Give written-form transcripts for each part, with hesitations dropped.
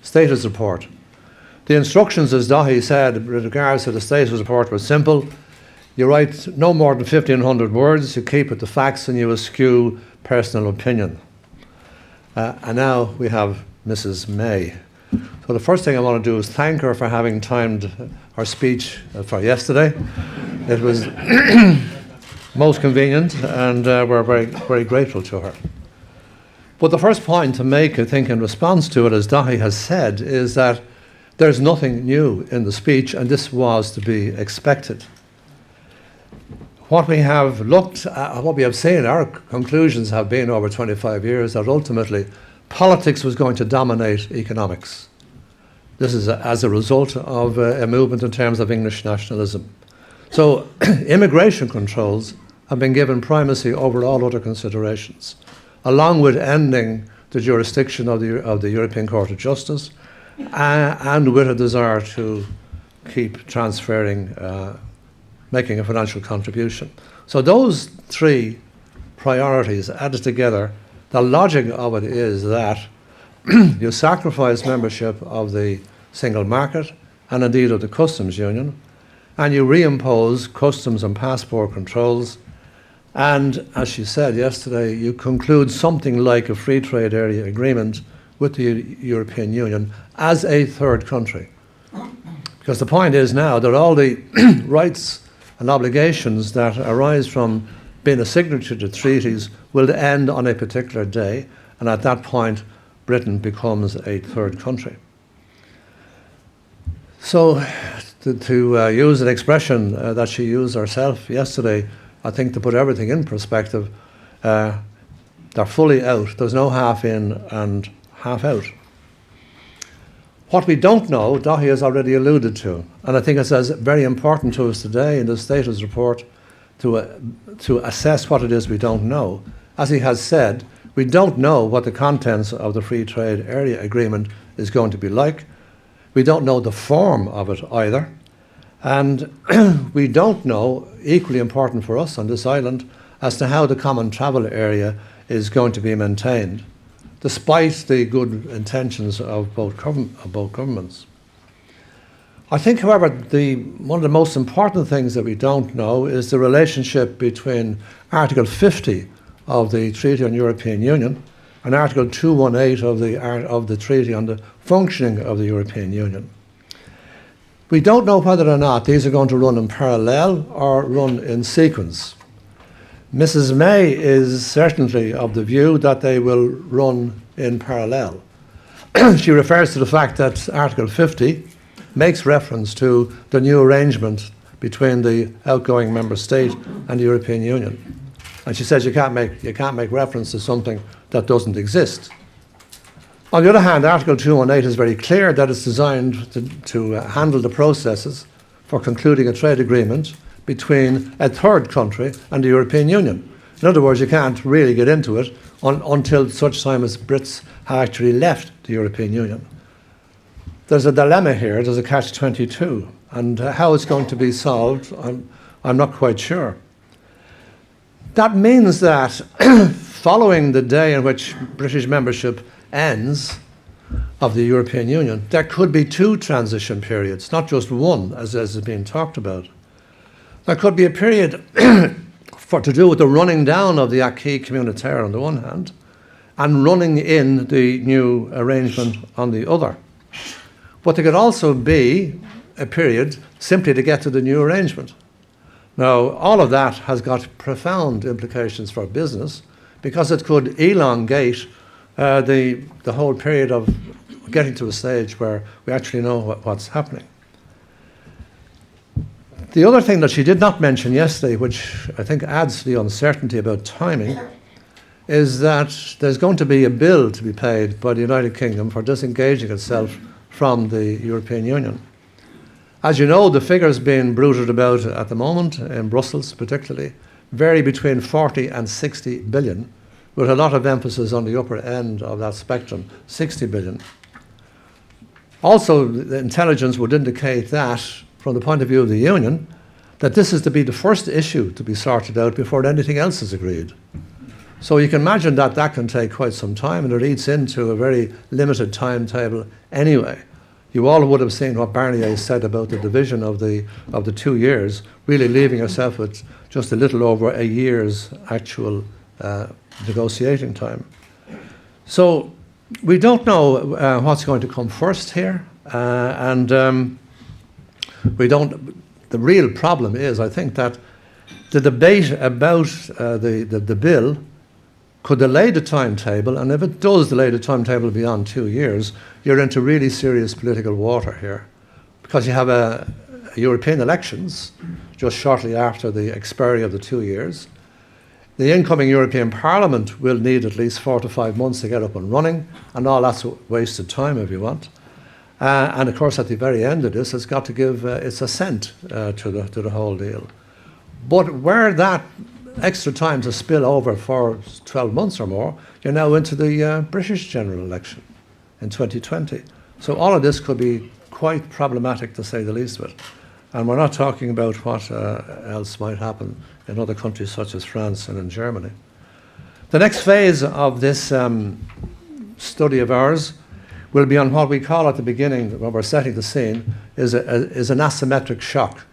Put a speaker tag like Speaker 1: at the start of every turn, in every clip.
Speaker 1: status report. The instructions, as Dahi said, with regards to the status report were simple. You write no more than 1,500 words, you keep it to facts, and you eschew personal opinion. And now we have Mrs. May. So the first thing I want to do is thank her for having timed her speech for yesterday. It was most convenient, and we're very, very grateful to her. But the first point to make, I think, in response to it, as Dahi has said, is that there's nothing new in the speech, and this was to be expected. What we have looked at, what we have seen, our conclusions have been over 25 years that ultimately politics was going to dominate economics. This is as a result of a movement in terms of English nationalism. So immigration controls have been given primacy over all other considerations, along with ending the jurisdiction of the European Court of Justice, and with a desire to keep transferring, making a financial contribution. So those three priorities added together, the logic of it is that you sacrifice membership of the single market and indeed of the customs union, and you reimpose customs and passport controls, and as she said yesterday, you conclude something like a free trade area agreement with the European Union as a third country. Because the point is now that all the rights and obligations that arise from being a signatory to treaties will end on a particular day, and at that point Britain becomes a third country. So to use an expression that she used herself yesterday, I think to put everything in perspective, they're fully out. There's no half in and half out. What we don't know, Dahi has already alluded to, and I think it's as very important to us today in the status report to assess what it is we don't know. As he has said, we don't know what the contents of the free trade area agreement is going to be like. We don't know the form of it either. And we don't know, equally important for us on this island, as to how the common travel area is going to be maintained, despite the good intentions of both governments. I think, however, one of the most important things that we don't know is the relationship between Article 50 of the Treaty on European Union and Article 218 of the Treaty on the Functioning of the European Union. We don't know whether or not these are going to run in parallel or run in sequence. Mrs. May is certainly of the view that they will run in parallel. She refers to the fact that Article 50 makes reference to the new arrangement between the outgoing member state and the European Union. And she says you can't make reference to something that doesn't exist. On the other hand, Article 218 is very clear that it's designed to handle the processes for concluding a trade agreement between a third country and the European Union. In other words, you can't really get into it until such time as Brits have actually left the European Union. There's a dilemma here, there's a catch-22, and how it's going to be solved, I'm not quite sure. That means that following the day in which British membership ends of the European Union, there could be two transition periods, not just one, as is being talked about. There could be a period to do with the running down of the acquis communautaire on the one hand, and running in the new arrangement on the other. But there could also be a period simply to get to the new arrangement. Now, all of that has got profound implications for business because it could elongate the whole period of getting to a stage where we actually know what's happening. The other thing that she did not mention yesterday, which I think adds to the uncertainty about timing, is that there's going to be a bill to be paid by the United Kingdom for disengaging itself from the European Union. As you know, the figures being bruited about at the moment, in Brussels particularly, vary between 40 and 60 billion, with a lot of emphasis on the upper end of that spectrum, 60 billion. Also, the intelligence would indicate that, from the point of view of the Union, that this is to be the first issue to be sorted out before anything else is agreed. So you can imagine that that can take quite some time, and it eats into a very limited timetable anyway. You all would have seen what Barnier said about the division of the 2 years, really leaving yourself with just a little over a year's actual negotiating time. So we don't know what's going to come first here, we don't. The real problem is, I think, that the debate about the bill could delay the timetable, and if it does delay the timetable beyond 2 years, you're into really serious political water here, because you have European elections just shortly after the expiry of the 2 years. The incoming European Parliament will need at least 4 to 5 months to get up and running, and all that's wasted time if you want. And of course, at the very end of this, it's got to give its assent to the whole deal. But where that extra time to spill over for 12 months or more, you're now into the British general election in 2020. So all of this could be quite problematic, to say the least of it. And we're not talking about what else might happen in other countries such as France and in Germany. The next phase of this study of ours will be on what we call at the beginning, when we're setting the scene, is an asymmetric shock.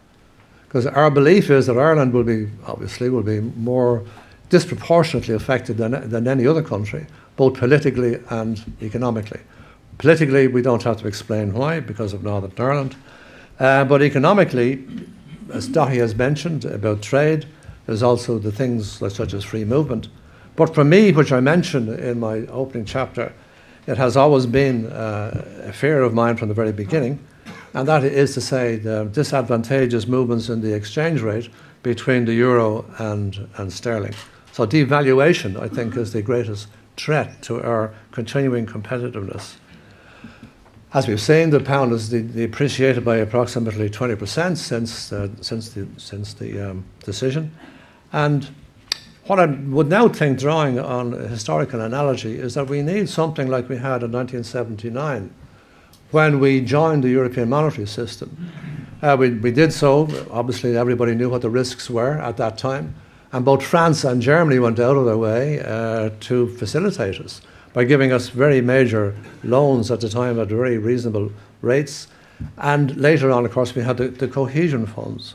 Speaker 1: Because our belief is that Ireland will be more disproportionately affected than any other country, both politically and economically. Politically, we don't have to explain why, because of Northern Ireland. But economically, as Daithí has mentioned about trade, there's also the things such as free movement. But for me, which I mentioned in my opening chapter, it has always been a fear of mine from the very beginning, and that is to say the disadvantageous movements in the exchange rate between the euro and sterling. So devaluation, I think, is the greatest threat to our continuing competitiveness. As we've seen, the pound has depreciated by approximately 20% since the decision. And what I would now think, drawing on a historical analogy, is that we need something like we had in 1979 when we joined the European monetary system. We did so. Obviously, everybody knew what the risks were at that time. And both France and Germany went out of their way to facilitate us by giving us very major loans at the time at very reasonable rates. And later on, of course, we had the cohesion funds.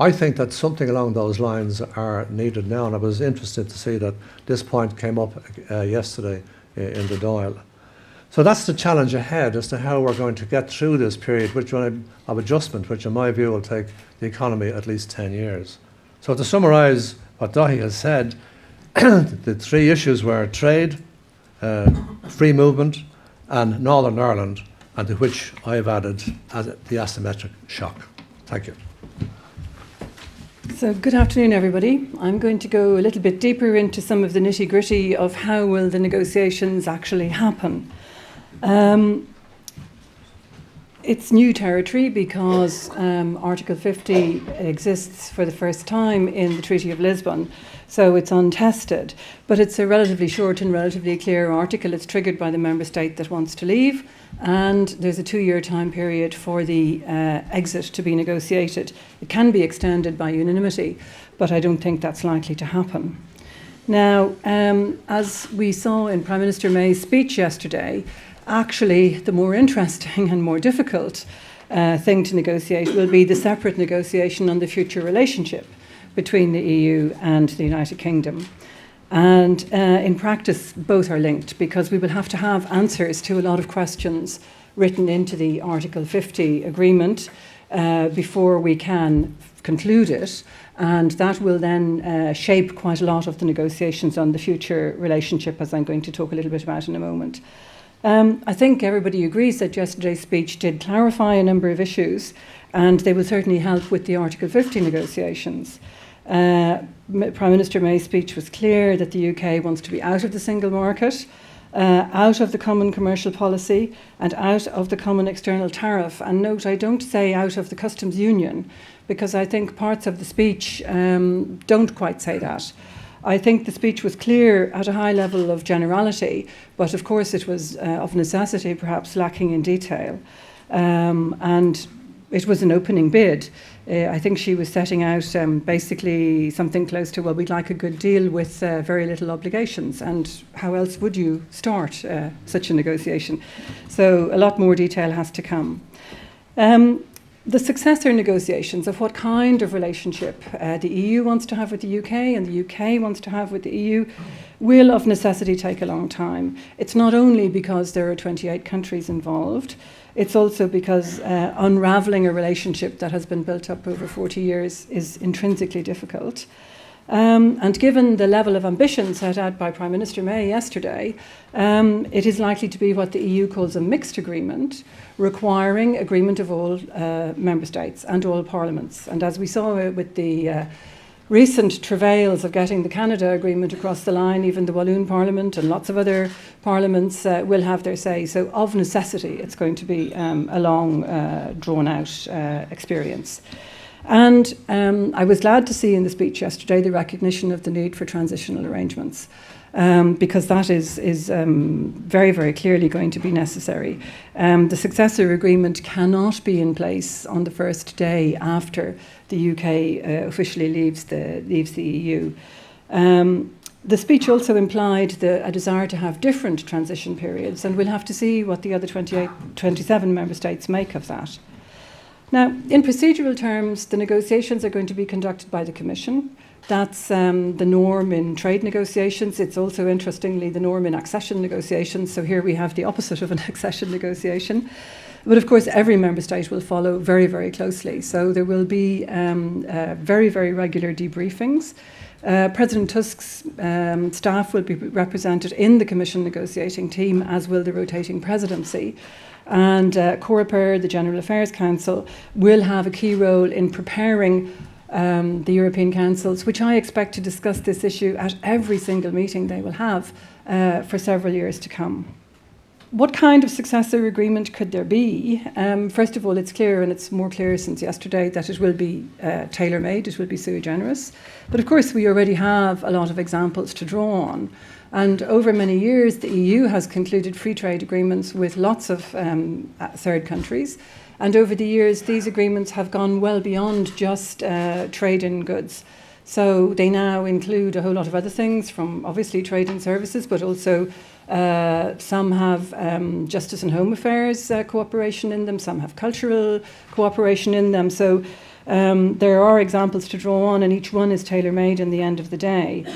Speaker 1: I think that something along those lines are needed now, and I was interested to see that this point came up yesterday in the Dáil. So that's the challenge ahead as to how we're going to get through this period of adjustment, which in my view will take the economy at least 10 years. So to summarise what Daithí has said, the three issues were trade, free movement and Northern Ireland, and to which I have added the asymmetric shock. Thank you.
Speaker 2: So good afternoon, everybody. I'm going to go a little bit deeper into some of the nitty-gritty of how will the negotiations actually happen. It's new territory because Article 50 exists for the first time in the Treaty of Lisbon, so it's untested. But it's a relatively short and relatively clear article. It's triggered by the member state that wants to leave, and there's a 2-year time period for the exit to be negotiated. It can be extended by unanimity, but I don't think that's likely to happen. Now, as we saw in Prime Minister May's speech yesterday, actually the more interesting and more difficult thing to negotiate will be the separate negotiation on the future relationship between the EU and the United Kingdom. And in practice, both are linked, because we will have to have answers to a lot of questions written into the Article 50 agreement before we can conclude it. And that will then shape quite a lot of the negotiations on the future relationship, as I'm going to talk a little bit about in a moment. I think everybody agrees that yesterday's speech did clarify a number of issues, and they will certainly help with the Article 50 negotiations. Prime Minister May's speech was clear that the UK wants to be out of the single market, out of the common commercial policy, and out of the common external tariff. And note, I don't say out of the customs union, because I think parts of the speech don't quite say that. I think the speech was clear at a high level of generality, but of course it was of necessity perhaps lacking in detail. And it was an opening bid. I think she was setting out basically something close to, well, we'd like a good deal with very little obligations. And how else would you start such a negotiation? So a lot more detail has to come. The successor negotiations of what kind of relationship the EU wants to have with the UK and the UK wants to have with the EU will of necessity take a long time. It's not only because there are 28 countries involved, it's also because unravelling a relationship that has been built up over 40 years is intrinsically difficult. And given the level of ambition set out by Prime Minister May yesterday, it is likely to be what the EU calls a mixed agreement, requiring agreement of all member states and all parliaments. And as we saw with the recent travails of getting the Canada agreement across the line, even the Walloon Parliament and lots of other parliaments will have their say. So of necessity, it's going to be a long, drawn-out experience. And I was glad to see in the speech yesterday the recognition of the need for transitional arrangements, because that is very, very clearly going to be necessary. The successor agreement cannot be in place on the first day after the UK officially leaves the EU. The speech also implied a desire to have different transition periods, and we'll have to see what the other 27 member states make of that. Now, in procedural terms, the negotiations are going to be conducted by the Commission. That's the norm in trade negotiations. It's also, interestingly, the norm in accession negotiations. So here we have the opposite of an accession negotiation. But of course, every member state will follow very, very closely. So there will be very, very regular debriefings. President Tusk's staff will be represented in the Commission negotiating team, as will the rotating presidency. And Coreper, the General Affairs Council, will have a key role in preparing the European Councils, which I expect to discuss this issue at every single meeting they will have for several years to come. What kind of successor agreement could there be? First of all, it's clear, and it's more clear since yesterday, that it will be tailor-made, it will be sui generis. But of course, we already have a lot of examples to draw on. And over many years, the EU has concluded free trade agreements with lots of third countries. And over the years, these agreements have gone well beyond just trade in goods. So they now include a whole lot of other things, from obviously trade and services, but also some have justice and home affairs cooperation in them, some have cultural cooperation in them. So there are examples to draw on, and each one is tailor-made in the end of the day.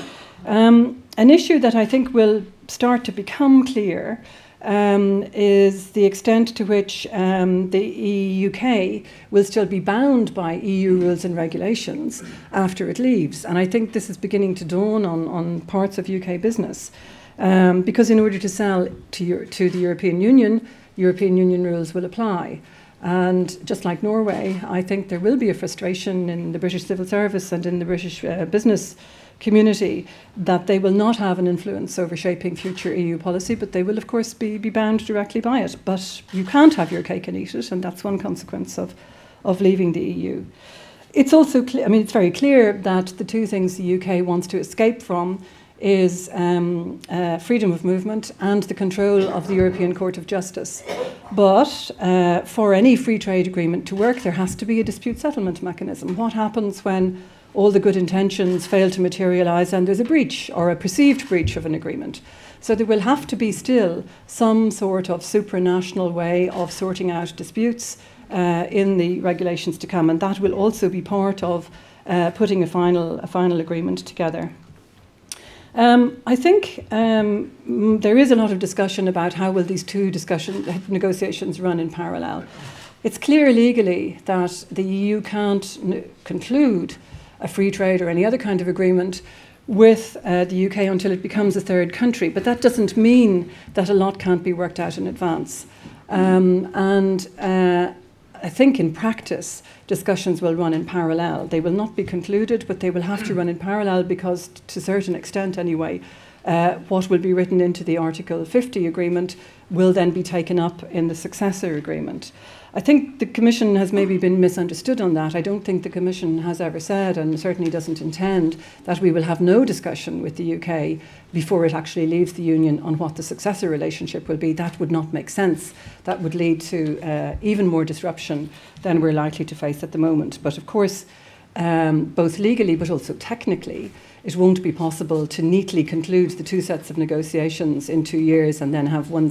Speaker 2: An issue that I think will start to become clear is the extent to which the UK will still be bound by EU rules and regulations after it leaves. And I think this is beginning to dawn on parts of UK business. Because in order to sell to the European Union rules will apply. And just like Norway, I think there will be a frustration in the British civil service and in the British business community that they will not have an influence over shaping future EU policy, but they will, of course, be bound directly by it. But you can't have your cake and eat it, and that's one consequence of leaving the EU. It's also clear, it's very clear that the two things the UK wants to escape from is freedom of movement and the control of the European Court of Justice. But for any free trade agreement to work, there has to be a dispute settlement mechanism. What happens when all the good intentions fail to materialise and there's a breach or a perceived breach of an agreement? So there will have to be still some sort of supranational way of sorting out disputes in the regulations to come, and that will also be part of putting a final agreement together. I think there is a lot of discussion about how will these two negotiations run in parallel. It's clear legally that the EU can't conclude a free trade or any other kind of agreement with the UK until it becomes a third country, but that doesn't mean that a lot can't be worked out in advance. I think in practice, discussions will run in parallel. They will not be concluded, but they will have to run in parallel because, to a certain extent anyway, what will be written into the Article 50 agreement will then be taken up in the successor agreement. I think the Commission has maybe been misunderstood on that. I don't think the Commission has ever said, and certainly doesn't intend, that we will have no discussion with the UK before it actually leaves the Union on what the successor relationship will be. That would not make sense. That would lead to even more disruption than we're likely to face at the moment. But of course, both legally but also technically, it won't be possible to neatly conclude the two sets of negotiations in 2 years and then have one